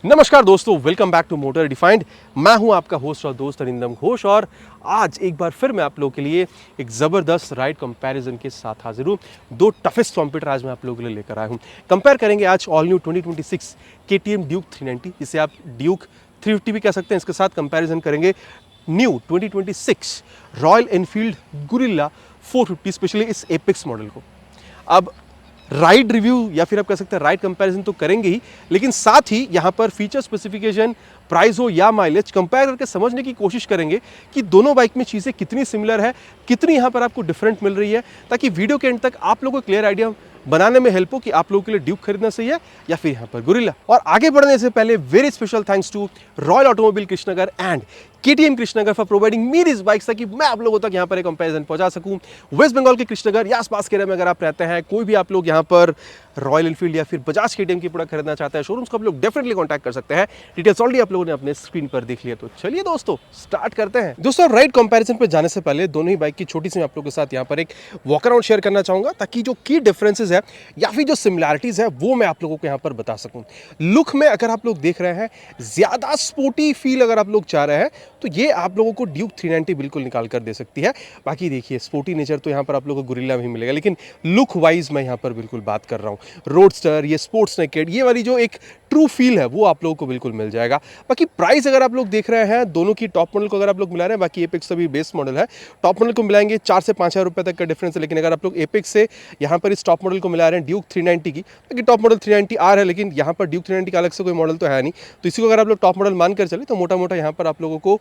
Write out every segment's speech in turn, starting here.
नमस्कार दोस्तों, welcome back to motor defined. मैं हूं आपका होस्ट और दोस्त अरिंदम घोष और आज एक बार फिर मैं आप लोगों के लिए एक ज़बरदस्त राइड कंपैरिजन के साथ हाजिर हूं। दो टफेस्ट कॉम्पिटर आज मैं आप लोगों के लिए लेकर आया हूं। कंपेयर करेंगे आज ऑल न्यू 2026 KTM ड्यूक 390, जिसे आप ड्यूक 350 भी कह सकते हैं। इसके साथ कंपैरिजन करेंगे new 2026 royal Enfield guerrilla 450, specially इस एपेक्स मॉडल को। अब राइड रिव्यू या फिर आप कह सकते हैं राइड कंपैरिजन तो करेंगे ही, लेकिन साथ ही यहाँ पर फीचर स्पेसिफिकेशन, प्राइस हो या माइलेज, कंपेयर करके समझने की कोशिश करेंगे कि दोनों बाइक में चीज़ें कितनी सिमिलर है, कितनी यहाँ पर आपको डिफरेंट मिल रही है, ताकि वीडियो के एंड तक आप लोगों को क्लियर आइडिया बनाने में हेल्प हो कि आप लोगों के लिए ड्यूक खरीदना सही है या फिर यहाँ पर गुरिल्ला। और आगे बढ़ने से पहले very special thanks to royal automobile Krishnanagar and KTM Krishnanagar for providing me this bikes, ताकि मैं आप लोगों तक यहाँ पर एक कंपैरिजन पहुंचा सकूं। वेस्ट बंगाल के कृष्णनगर या आसपास के एरिया में अगर आप रहते हैं, कोई भी आप लोग यहाँ पर रॉयल एनफील्ड या फिर बजाज KTM की प्रोडक्ट खरीदना चाहते हैं, शोरूम्स को आप लोग डेफिनेटली कॉन्टैक्ट कर सकते हैं। डिटेल्स ऑलरेडी आप लोगों ने अपने स्क्रीन पर देख लिया, तो चलिए दोस्तों स्टार्ट करते हैं। दोस्तों, राइड कंपैरिजन पे जाने से पहले दोनों ही बाइक की छोटी सी मैं आप लोगों के साथ यहाँ पर एक वॉक अराउंड शेयर करना चाहूंगा, ताकि जो की डिफरेंसेस है या फिर जो सिमिलैरिटीज है वो मैं आप लोगों को यहाँ पर बता सकूं। लुक में अगर आप लोग देख रहे हैं, ज्यादा स्पोर्टी फील अगर आप लोग चाह रहे हैं, तो ये आप लोगों को ड्यूक 390 बिल्कुल निकाल कर दे सकती है। बाकी देखिए, स्पोर्टी नेचर तो यहाँ पर आप लोगों को गुरिल्ला में ही मिलेगा, लेकिन लुक वाइज मैं यहाँ पर बिल्कुल बात कर रहा हूँ। रोडस्टर, ये स्पोर्ट्स नेकेड, ये वाली जो एक ट्रू फील है वो आप लोगों को बिल्कुल मिल जाएगा। बाकी प्राइस अगर आप लोग देख रहे हैं, दोनों की टॉप मॉडल को अगर आप लोग मिला रहे हैं, बाकी एपेक्स अभी बेस मॉडल है, टॉप मॉडल को मिलाएंगे 4 से 5 हज़ार रुपये तक का डिफरेंस है। लेकिन अगर आप लोग एपेक्स से यहाँ पर इस टॉप मॉडल को मिला रहे हैं ड्यूक 390 की, बाकी टॉप मॉडल 390R है, लेकिन यहाँ पर ड्यूक 390 का अलग से कोई मॉडल तो है नहीं, तो इसी को अगर आप लोग टॉप मॉडल मानकर चले तो मोटा मोटा यहाँ पर आप लोगों को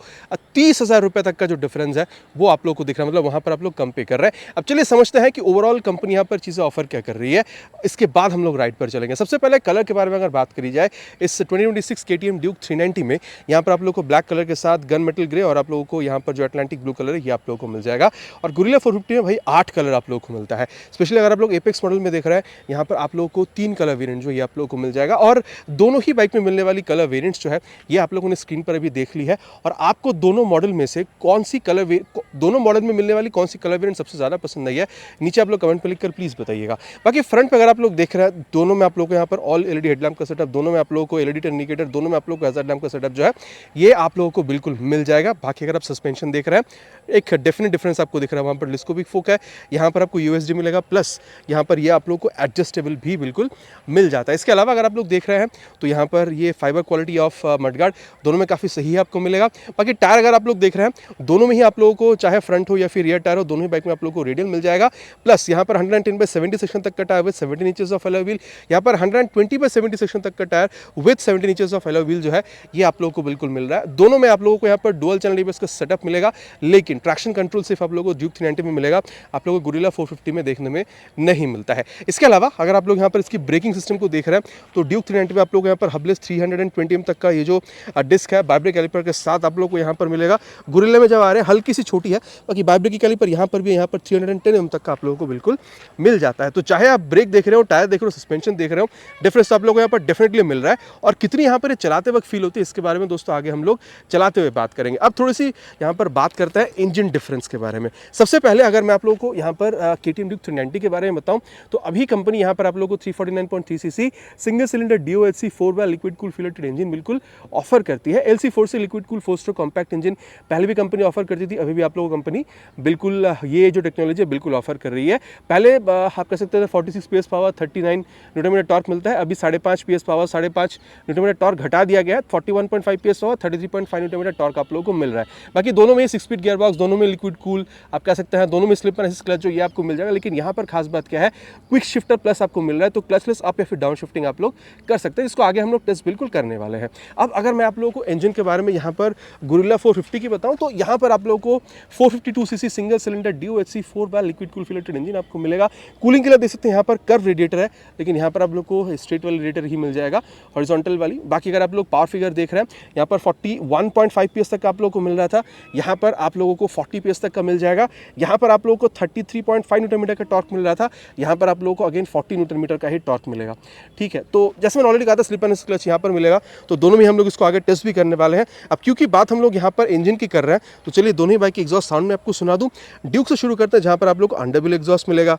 30,000 रुपये तक का जो डिफरेंस है वो आप लोग को दिख रहा है, मतलब वहाँ पर आप लोग कम पे कर रहे हैं। अब चलिए समझते हैं कि ओवरऑल कंपनी यहाँ पर चीज़ें ऑफर क्या कर रही है, इसके बाद हम लोग राइड पर चलेंगे। सबसे पहले कलर के बारे में अगर बात करी जाए, इस 2026 KTM ड्यूक 390 में यहाँ पर आप लोगों को ब्लैक कलर के साथ गन मेटल ग्रे और आप लोगों को यहाँ पर जो अटलांटिक ब्लू कलर है ये आप लोगों को मिल जाएगा। और गुरिल्ला 450 में भाई 8 कलर आप लोगों को मिलता है। स्पेशली अगर आप लोग एपेक्स मॉडल में देख रहे हैं, यहाँ पर आप लोगों को 3 कलर वेरिएंट जो ये आप लोगों को मिल जाएगा। और दोनों ही बाइक में मिलने वाली कलर वेरिएंट्स जो है ये आप लोगों ने स्क्रीन पर अभी देख ली है। और आपको दोनों मॉडल में से दोनों मॉडल में मिलने वाली कौन सी कलर वेरिएंट सबसे ज़्यादा पसंद आई है, नीचे आप लोग कमेंट पर लिखकर प्लीज़ बताइएगा। बाकी फ्रंट पे अगर आप लोग देख रहे हैं, दोनों में आप लोगों को यहाँ पर ऑल LED हेडलैम्प का सेटअप, दोनों में आप लोगों को LED इंडिकेटर, दोनों में आप लोगों को हैजार्ड लैम्प का सेटअप जो है ये आप लोगों को बिल्कुल मिल जाएगा। बाकी अगर आप सस्पेंशन देख रहे हैं, एक डेफिनेट डिफरेंस आपको दिख रहा है, वहाँ पर टेलीस्कोपिक फोक है, यहाँ पर आपको USD मिलेगा, प्लस यहाँ पर ये आप लोग को एडजस्टेबल भी बिल्कुल मिल जाता है। इसके अलावा अगर आप लोग देख रहे हैं तो यहाँ पर ये फाइबर क्वालिटी ऑफ मडगार्ड दोनों में काफ़ी सही है आपको मिलेगा। बाकी टायर अगर आप लोग देख रहे हैं, दोनों में ही आप लोगों को चाहे फ्रंट हो या फिर रियर टायर हो, दोनों ही बाइक में आप लोगों को रेडियल मिल जाएगा। प्लस यहाँ पर 110/70 सेक्शन तक का tyre with 17 inches of alloy wheel, यहाँ पर 120/70 सेक्शन तक का tyre with 17 inches of alloy wheel जो है ये आप लोगों को बिल्कुल मिल रहा है। दोनों में आप लोगों को यहाँ पर डुअल चैनल ABS का सेटअप मिलेगा, लेकिन ट्रैक्शन कंट्रोल सिर्फ आप लोगों को ड्यूक 390 में मिलेगा, आप लोगों को गुरिल्ला 450 में देखने में नहीं मिलता है। इसके अलावा अगर आप लोग यहाँ पर इसकी ब्रेकिंग सिस्टम को देख रहे हैं, तो ड्यूक 390 में आप लोग यहाँ पर हबलेस 320 तक का ये जो डिस्क है बाइब्रेक कैलिपर के साथ आप लोग को यहाँ पर मिलेगा। गुरिल्ला में जब आ रहे हैं हल्की सी छोटी है, बाकी बाइब्रेक की कैलिपर यहाँ पर भी यहाँ पर 310 तक का आप लोगों को बिल्कुल मिल जाता है। तो चाहे आप ब्रेक देख रहे हो, टायर देख रहे हो, सस्पेंशन देख रहे हो, डिफरेंस आप लोगों को यहाँ पर डेफिनेटली मिल रहा है। और कितनी यहाँ पर चलाते वक्त फील होती है इसके बारे में दोस्तों आगे हम लोग चलाते हुए बात करेंगे। अब थोड़ी सी यहाँ पर बात करते हैं इंजन डिफरेंस के बारे में। सबसे पहले अगर मैं आप लोगों को यहाँ पर KTM ड्यूक 390 के बारे में बताऊँ, तो अभी कंपनी यहाँ पर आप लोगों को 349.3 cc single cylinder DOHC 4 liquid cool फिलेटेड इंजन बिल्कुल ऑफर करती है। LC4 से liquid cool 4 stroke compact engine पहले भी कंपनी ऑफर करती थी, अभी भी आप लोगों को कंपनी बिल्कुल ये जो टेक्नोलॉजी है बिल्कुल ऑफर कर रही है। पहले आप कह सकते हैं 46 PS पावर 39 न्यूटन टॉर्क मिलता है, अभी 5.5 PS पावर 5.5 न्यूटन टॉर्क घटा दिया गया है, 41.5 PS पावर 33.5 न्यूटन टॉर्क आप लोगों को मिल रहा है। बाकी दोनों में 6 स्पीड गियर बॉक्स, दोनों में लिक्विड कूल आप कह सकते हैं, दोनों में स्लिप एंड असिस्ट क्लच जो ये आपको मिल जाएगा। लेकिन यहाँ पर खास बात क्या है, क्विक शिफ्टर प्लस आपको मिल रहा है, तो क्लचलेस अप या फिर डाउन शिफ्टिंग आप लोग कर सकते हैं। इसको आगे हम लोग टेस्ट बिल्कुल करने वाले हैं। अब अगर मैं आप लोगों को इंजन के बारे में यहाँ पर गुरिल्ला 450 की बताऊँ, तो यहाँ पर आप लोगों को 452 cc single cylinder DOHC 4 liquid cool फिलेटेड इंजन आपको मिलेगा। कूलिंग के लिए देख सकते हैं यहाँ पर कर्व रेडिएटर है, लेकिन यहाँ पर आप लोग को स्ट्रेट वाली रेडिएटर ही मिल जाएगा, हॉरिजॉन्टल वाली। बाकी अगर आप लोग पावर फिगर देख रहे हैं, यहाँ पर 41.5 PS तक आप लोगों को मिल रहा था, यहाँ पर आप लोगों को 40 PS तक का मिल जाएगा। यहाँ पर आप लोगों को 33.5 न्यूटन मीटर का टॉर्क मिल रहा था, यहाँ पर आप लोगों को अगेन 40 न्यूटन मीटर का ही टॉर्क मिलेगा। ठीक है, तो जैसे मैंने ऑलरेडी कहा था स्लिप एंड क्लच यहाँ पर मिलेगा, तो दोनों में हम लोग इसको आगे टेस्ट भी करने वाले हैं। अब क्योंकि बात हम लोग यहाँ पर इंजन की कर रहे हैं, तो चलिए दोनों ही बाइक की एग्जॉस्ट साउंड में आपको सुना दूं। ड्यूक से शुरू करते हैं, जहाँ पर आप लोग को अंडरव्हील एग्जॉस्ट मिलेगा,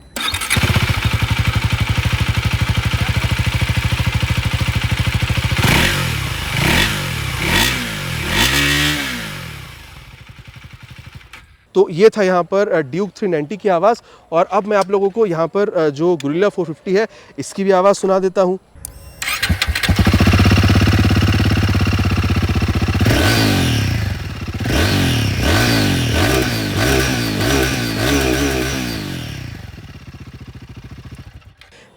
तो ये था यहाँ पर ड्यूक 390 की आवाज़। और अब मैं आप लोगों को यहाँ पर जो गुरिल्ला 450 है इसकी भी आवाज़ सुना देता हूँ।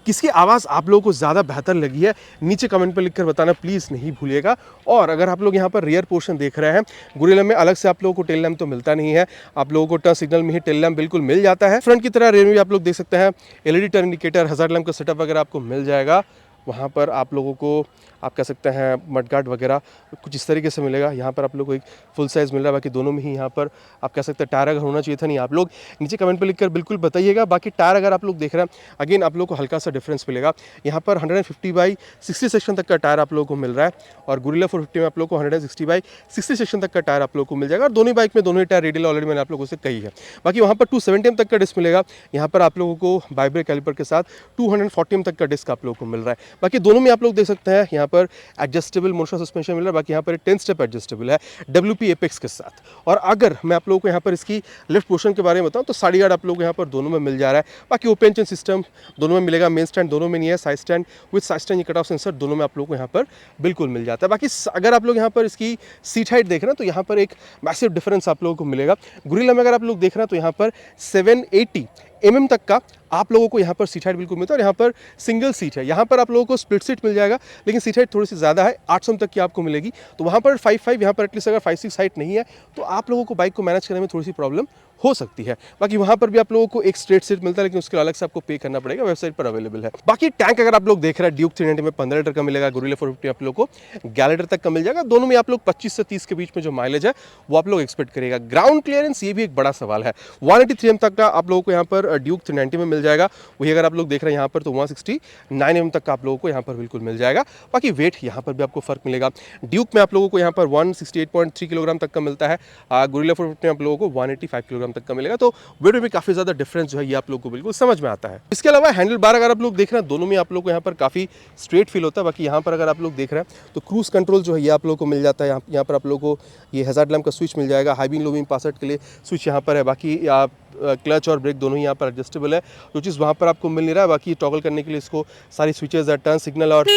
किसकी आवाज़ आप लोगों को ज़्यादा बेहतर लगी है नीचे कमेंट पर लिखकर बताना प्लीज़ नहीं भूलिएगा। और अगर आप लोग यहाँ पर रियर पोर्शन देख रहे हैं, गुरिल्ला में अलग से आप लोगों को टेल लैम्प तो मिलता नहीं है, आप लोगों को टर्न सिग्नल में ही टेल लैम्प बिल्कुल मिल जाता है। फ्रंट की तरह रेयर में भी आप लोग देख सकते हैं LED turn indicator, hazard lamp का सेटअप वगैरह आपको मिल जाएगा। वहाँ पर आप लोगों को आप कह सकते हैं मडगार्ड वगैरह कुछ इस तरीके से मिलेगा। यहाँ पर आप लोग को एक फुल साइज़ मिल रहा है। बाकी दोनों में ही यहाँ पर आप कह सकते हैं टायर अगर होना चाहिए था नहीं, आप लोग नीचे कमेंट पर लिखकर बिल्कुल बताइएगा। बाकी टायर अगर आप लोग देख रहे हैं, अगेन आप लोग को हल्का सा डिफरेंस मिलेगा। यहाँ पर 150/60 सेक्शन तक का टायर आप लोगों को मिल रहा है और गुरिल्ला 450 में आप लोग को 160/60 सेक्शन तक का टायर आप लोग को मिल जाएगा। और दोनों बाइक में दोनों ही टायर रेडियल ऑलरेडी मैंने आप लोगों से कही है। बाकी वहाँ पर 270 mm तक का डिस्क मिलेगा। यहाँ पर आप लोगों को बाइब्रेक कैलिपर के साथ 240 mm तक का डिस्क आप लोगों को मिल रहा है। बाकी दोनों में आप लोग देख सकते हैं यहाँ पर एडजस्टेबल मोशन सस्पेंशन मिल रहा है। बाकी यहाँ पर 10 स्टेप एडजस्टेबल है WP एपेक्स के साथ। और अगर मैं आप लोगों को यहाँ पर इसकी लेफ्ट पोर्शन के बारे में बताऊँ तो साइड गार्ड आप लोगों को यहाँ पर दोनों में मिल जा रहा है। बाकी ओपन चेन सिस्टम दोनों में मिलेगा, मेन स्टैंड दोनों में नहीं है, side stand with side stand ये कट ऑफ सेंसर दोनों में आप लोगों को यहाँ पर बिल्कुल मिल जाता है। बाकी अगर आप लोग यहाँ पर इसकी सीट हाइट देख रहे हैं तो यहाँ पर एक मैसिव डिफरेंस आप लोगों को मिलेगा। गुरिल्ला में अगर आप लोग देख रहे हैं तो यहाँ पर 780 mm तक का आप लोगों को यहाँ पर सीट हाइट बिल्कुल मिलता है। और यहाँ पर सिंगल सीट है, यहाँ पर आप लोगों को स्प्लिट सीट मिल जाएगा, लेकिन सीट हाइट थोड़ी सी ज़्यादा है, 800 तक की आपको मिलेगी। तो वहाँ पर 5.5, यहाँ पर एटलीस्ट अगर 5.6 हाइट नहीं है तो आप लोगों को बाइक को मैनेज करने में थोड़ी सी प्रॉब्लम हो सकती है। बाकी वहाँ पर भी आप लोगों को एक स्ट्रेट सीट मिलता है, लेकिन उसके अलग से आपको पे करना पड़ेगा, वेबसाइट पर अवेलेबल है। बाकी टैंक अगर आप लोग देख रहे हैं ड्यूक 390 में 15 लीटर का मिलेगा, गुरिल्ला 450 आप लोग को 11 लीटर तक का मिल जाएगा। दोनों में आप लोग 25 से 30 के बीच में जो माइलेज है वो आप लोग एक्सपेक्ट करेगा। ग्राउंड क्लियरेंस ये भी एक बड़ा सवाल है, 183 mm तक का आप लोगों को यहाँ पर ड्यूक 390 में मिल जाएगा। वही अगर आप लोग देख रहे हैं यहाँ पर तो 169 mm तक का आप लोगों को यहाँ पर बिल्कुल मिल जाएगा। बाकी वेट यहाँ पर भी आपको फर्क मिलेगा। ड्यूक में आप लोगों को यहाँ पर 168.3 किलोग्राम तक का मिलता है, गुरिल्ला 450 में आप लोगों को 185 किलोग्राम तक का मिलेगा। तो वेट में भी काफ़ी ज़्यादा डिफरेंस जो है ये आप लोगों को बिल्कुल समझ में आता है। इसके अलावा हैंडल बार अगर आप लोग देख रहे हैं दोनों में आप लोग को यहाँ पर काफ़ी स्ट्रेट फील होता है। बाकी यहाँ पर अगर आप लोग देख रहे हैं तो क्रूज कंट्रोल जो है ये आप लोगों को मिल जाता है। यहाँ पर आप लोगों को ये हज़ार्ड लैम्प का स्विच मिल जाएगा, high beam low beam pass out के लिए स्विच यहाँ पर है। बाकी आप क्लच और ब्रेक दोनों ही यहाँ पर एडजस्टेबल है, जो चीज़ वहाँ पर आपको मिल नहीं रहा है। बाकी टॉगल करने के लिए इसको सारी स्विचेज है, टर्न सिग्नल और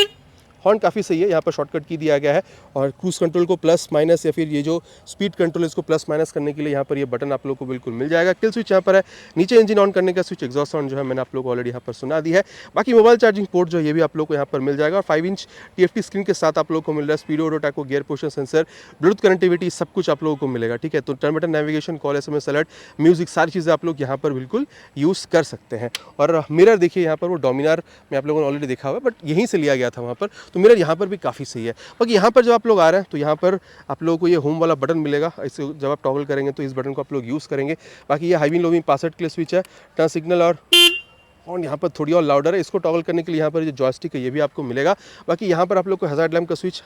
हॉर्न काफ़ी सही है, यहाँ पर शॉर्टकट की दिया गया है। और क्रूज कंट्रोल को प्लस माइनस या फिर ये जो स्पीड कंट्रोल है इसको प्लस माइनस करने के लिए यहाँ पर ये बटन आप लोग को बिल्कुल मिल जाएगा। किल स्विच यहाँ पर है, नीचे इंजन ऑन करने का स्विच, एग्जॉस्ट साउंड जो है मैंने आप लोग को ऑलरेडी यहाँ पर सुना दी है। बाकी मोबाइल चार्जिंग पोर्ट जो ये भी आप लोग को यहाँ पर मिल जाएगा। और 5 इंच TFT स्क्रीन के साथ आप लोग को मिल रहा है। Speedo, auto tacho, gear position sensor, Bluetooth connectivity सब कुछ आप लोगों को मिलेगा। ठीक है, तो turn button, navigation, call, SMS alert, music सारी चीज़ें आप लोग यहाँ पर बिल्कुल यूज़ कर सकते हैं। और मिरर देखिए यहाँ पर वो डोमिनार में आप लोगों ने ऑलरेडी देखा हुआ है, बट यहीं से लिया गया था वहाँ पर, तो मिरर यहाँ पर भी काफ़ी सही है। बाकी यहाँ पर जब आप लोग आ रहे हैं तो यहाँ पर आप लोगों को ये होम वाला बटन मिलेगा। इसे जब आप टॉगल करेंगे तो इस बटन को आप लोग यूज़ करेंगे। बाकी ये high beam low beam pass out के लिए स्विच है, टर्न सिग्नल और यहाँ पर थोड़ी और लाउडर है। इसको टॉगल करने के लिए यहाँ पर जो जॉयस्टिक है ये भी आपको मिलेगा। बाकी यहाँ पर आप लोग को हज़ार्ड लैम्प का स्विच,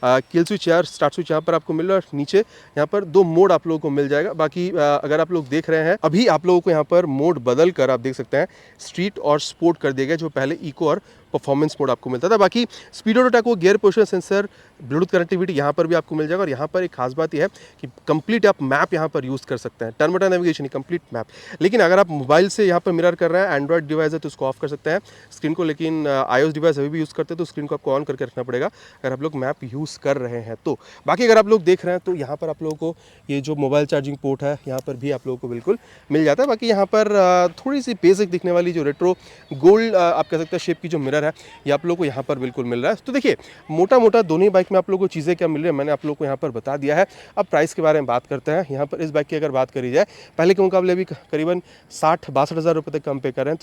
किल स्विच या स्टार्ट स्विच यहाँ पर आपको मिल रहा है। और नीचे यहाँ पर 2 मोड आप लोगों को मिल जाएगा। बाकी अगर आप लोग देख रहे हैं अभी आप लोगों को यहाँ पर मोड बदल कर आप देख सकते हैं स्ट्रीट और स्पोर्ट कर दिया गया, जो पहले इको और परफॉर्मेंस मोड आपको मिलता था। बाकी speed auto tacho, gear position sensor, Bluetooth connectivity यहाँ पर भी आपको मिल जाएगा। और यहाँ पर एक खास बात यह है कि कंप्लीट आप मैप यहाँ पर यूज़ कर सकते हैं, turn button navigation complete map. लेकिन अगर आप मोबाइल से यहाँ पर मिरर कर रहे हैं, एंड्रॉइड डिवाइस है तो उसको ऑफ कर सकते हैं स्क्रीन को, लेकिन iOS डिवाइस अभी भी यूज़ करते हैं तो स्क्रीन को आपको ऑन करके रखना पड़ेगा अगर आप लोग मैप यूज़ कर रहे हैं तो। बाकी अगर आप लोग देख रहे हैं तो यहाँ पर आप लोगों को ये जो मोबाइल चार्जिंग पोर्ट है यहाँ पर भी आप लोगों को बिल्कुल मिल जाता है। बाकी यहाँ पर थोड़ी सी बेसिक दिखने वाली जो रेट्रो गोल्ड आप कह सकते हैं शेप की जो मिरर है ये आप लोगों को यहाँ पर बिल्कुल मिल रहा है। तो देखिए मोटा मोटा दोनों ही बाइक में आप लोगों को चीज़ें क्या मिल रही है मैंने आप लोगों को यहाँ पर बता दिया है। अब प्राइस के बारे में बात करते हैं। यहाँ पर इस बाइक की अगर बात करी जाए पहले के मुकाबले भी करीबन 60-62 हज़ार रुपये तक कम पे कर रहे हैं।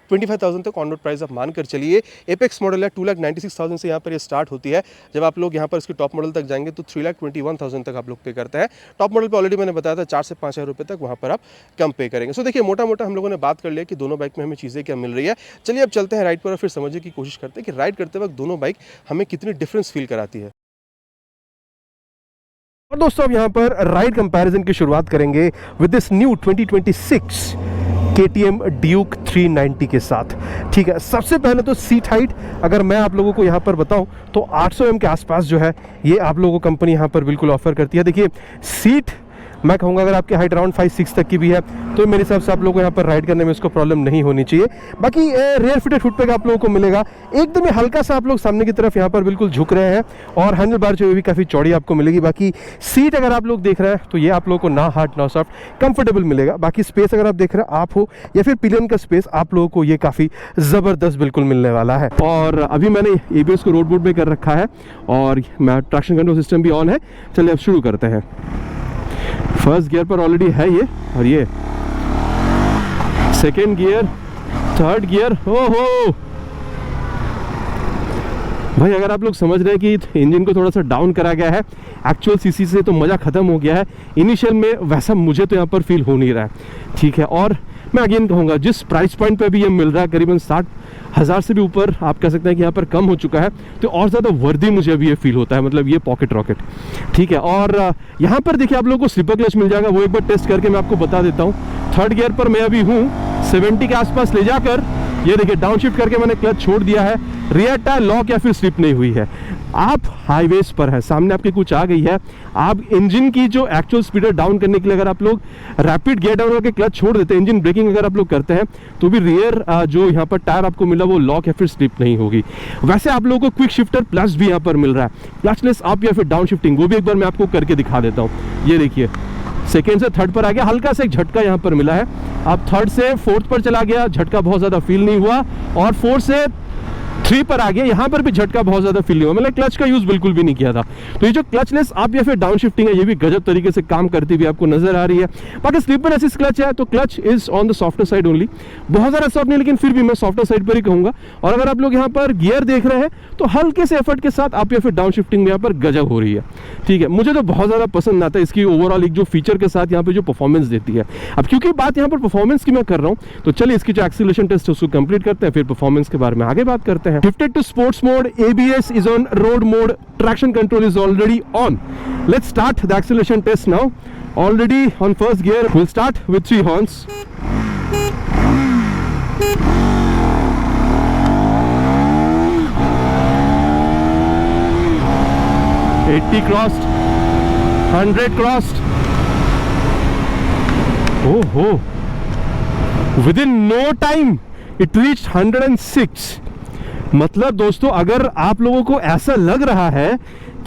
3,25,000 तक ऑन रोड प्राइस आप मानकर चलिए। एपेक्स मॉडल है 2,96,000 से यहाँ पर ये स्टार्ट होती है। जब आप लोग यहाँ पर इसकी टॉप मॉडल तक जाएंगे तो 3,21,000 तक आप लोग पे करते हैं। टॉप मॉडल पर ऑलरेडी मैंने बताया था 4 से 5 हज़ार रुपये तक वहाँ पर आप कम पे करेंगे। सो देखिए मोटा मोटा हम लोगों ने बात कर लिया कि दोनों बाइक में हमें चीज़ें क्या मिल रही है। चलिए अब चलते हैं राइड पर और फिर समझने की कोशिश करते हैं कि राइड करते वक्त दोनों बाइक हमें कितनी डिफरेंस फील कराती है। और दोस्तों अब यहाँ पर राइड कंपैरिजन की शुरुआत करेंगे with this new 2026 KTM Duke 390 के साथ। ठीक है, सबसे पहले तो सीट हाइट अगर मैं आप लोगों को यहाँ पर बताऊं तो 800 mm के आसपास जो है ये आप लोगों को कंपनी यहाँ पर बिल्कुल ऑफर करती है। देखिए सीट मैं कहूँगा अगर आपकी हाइट अराउंड 5'6" तक की भी है तो मेरे हिसाब से आप लोगों को यहाँ पर राइड करने में इसको प्रॉब्लम नहीं होनी चाहिए। बाकी रेयर फिटेड फुट पैक आप लोगों को मिलेगा, एकदम ही हल्का सा आप लोग सामने की तरफ यहाँ पर बिल्कुल झुक रहे हैं और हैंडल बार जो भी काफ़ी चौड़ी आपको मिलेगी। बाकी सीट अगर आप लोग देख रहे हैं तो ये आप लोगों को ना हार्ड ना सॉफ्ट कंफर्टेबल मिलेगा। बाकी स्पेस अगर आप देख रहे हैं, आप हो या फिर पिलियन का स्पेस, आप लोगों को ये काफ़ी ज़बरदस्त बिल्कुल मिलने वाला है। और अभी मैंने ABS को रोड मोड में कर रखा है और मैं ट्रैक्शन कंट्रोल सिस्टम भी ऑन है। चलिए अब शुरू करते हैं। फर्स्ट गियर पर ऑलरेडी है ये, और ये सेकेंड गियर, थर्ड गियर। हो भाई, अगर आप लोग समझ रहे हैं कि इंजन को थोड़ा सा डाउन करा गया है एक्चुअल सीसी से तो मज़ा ख़त्म हो गया है, इनिशियल में वैसा मुझे तो यहाँ पर फील हो नहीं रहा है, ठीक है। और मैं अगेन कहूँगा जिस प्राइस पॉइंट पे भी ये मिल रहा है, करीबन 60,000 से भी ऊपर आप कह सकते हैं कि यहाँ पर कम हो चुका है, तो और ज़्यादा वर्दी मुझे अभी ये फील होता है, मतलब ये पॉकेट रॉकेट, ठीक है। और यहाँ पर देखिए आप लोगों को स्लिपर क्लच मिल जाएगा, वो एक बार टेस्ट करके मैं आपको बता देता हूँ। थर्ड गियर पर मैं अभी हूँ, 70 के आसपास ले जाकर ये देखिए डाउन शिफ्ट करके मैंने क्लच छोड़ दिया है। रियर टायर लॉक या फिर स्लिप नहीं हुई है। आप हाईवेज पर है, सामने आपके कुछ आ गई है, आप इंजन की जो एक्चुअल स्पीड डाउन करने के लिए अगर आप लोग रैपिड गियर डाउन करके क्लच छोड़ देते हैं, इंजन ब्रेकिंग अगर आप लोग करते हैं, तो भी रियर जो यहाँ पर टायर आपको मिला वो लॉक या फिर स्लिप नहीं होगी। वैसे आप लोगों को क्विक शिफ्टर प्लस भी यहाँ पर मिल रहा है, क्लचलेस अप या फिर डाउन शिफ्टिंग, वो भी एक बार मैं आपको करके दिखा देता हूँ। ये देखिए सेकेंड से थर्ड पर आ गया, हल्का सा एक झटका यहाँ पर मिला है। अब थर्ड से फोर्थ पर चला गया, झटका बहुत ज़्यादा फील नहीं हुआ, और फोर्थ से 3 पर आ गया, यहाँ पर भी झटका बहुत ज्यादा फील नहीं हुआ, मतलब क्लच का यूज बिल्कुल भी नहीं किया था। तो ये जो क्लचलेस अप या फिर डाउन शिफ्टिंग है, ये भी गजब तरीके से काम करती हुई आपको नजर आ रही है। बाकी स्लीपर असिस्ट क्लच है तो clutch is on the softer side only, बहुत ज्यादा सॉफ्ट नहीं, लेकिन फिर भी मैं सॉफ्टर साइड पर ही कहूंगा। और अगर आप लोग यहाँ पर गियर देख रहे हैं तो हल्के से एफर्ट के साथ आप या फिर डाउन शिफ्टिंग में यहाँ पर गजब हो रही है, ठीक है। मुझे तो बहुत ज्यादा पसंद आता है इसकी ओवरऑल एक जो फीचर के साथ यहाँ पे जो परफॉर्मेंस देती है। अब क्योंकि बात यहाँ पर परफॉर्मेंस की मैं कर रहा हूँ, तो चलिए इसकी जो एक्सीलरेशन टेस्ट है उसको कंप्लीट करते हैं, फिर परफॉर्मेंस के बारे में आगे बात करते हैं। Shifted to sports mode, ABS is on road mode, traction control is already on. Let's start the acceleration test now. Already on first gear, we'll start with 3 horns. 80 crossed, 100 crossed. Oh, within no time it reached 106. मतलब दोस्तों अगर आप लोगों को ऐसा लग रहा है